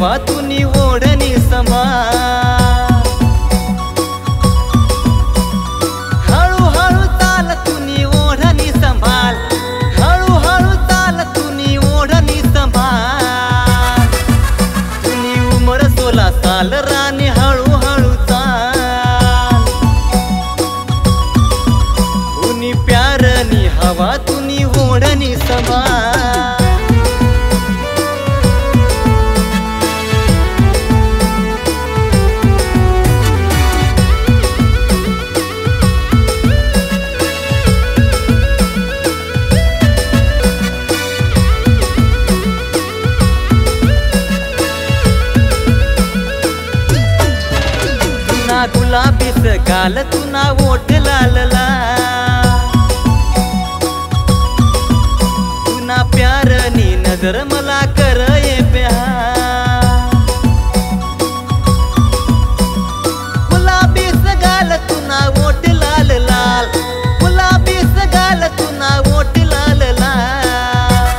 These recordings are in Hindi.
हवा तुनी ओढणी सांभाळ। हळूहळू चाल तुनी ओढणी सांभाळ, हळूहळू चाल तुनी ओढणी सांभाळ। तुनी उमर 16 साल राणी हळूहळू चाल। तुनी प्यारनी हवा तुनी ओढणी सांभाळ। गुलाबीस गाल तुना ओठ लाल लाल, तुना प्यारनी नजर मला करे प्यार। गुलाबीस गाल तुना ओठ लाल लाल, गुलाबीस गाल तुना ओठ लाल लाल।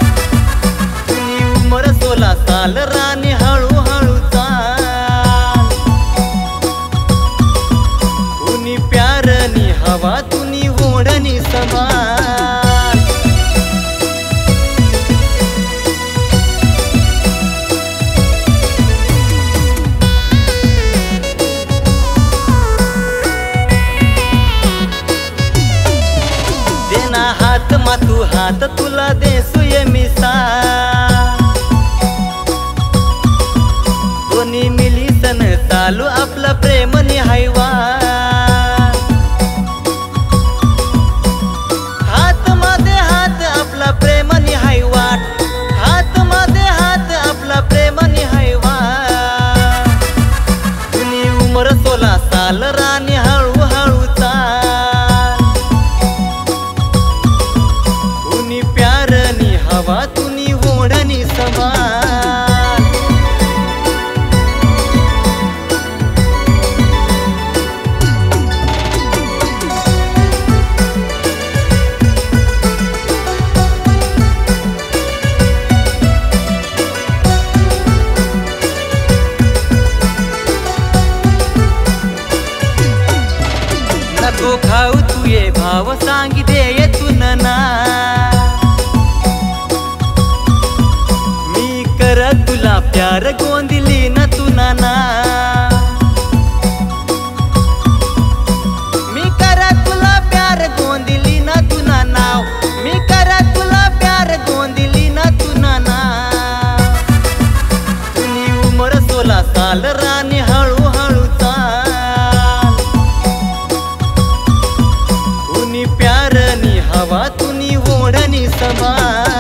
तुनी उमर 16 साल राणी हळूहळू प्यारनी हवा तुनी ओढणी सांभाळ। देना हात मातू हात तुला देसूये मिसा, दोन्ही मिली सन चालू आपला प्रेम निहायवा। उमर 16 साल राणी हळूहळू चाल। तुनी प्यारनी हवा तुनी ओढणी सांभाळ। नको खाऊ तुये भाव सांगी दे तुन ना, मी कर तुला प्यार गोंदिली न तुना ना। मी कर तुला प्यार गोंदिली न तुना नाव, मी कर तुला प्यार गोंदिली न तुना ना। तुनी उमर 16 साल राणी हळूहळू चाल। तुनी प्यारनी हवा तुनी ओढणी सांभाळ।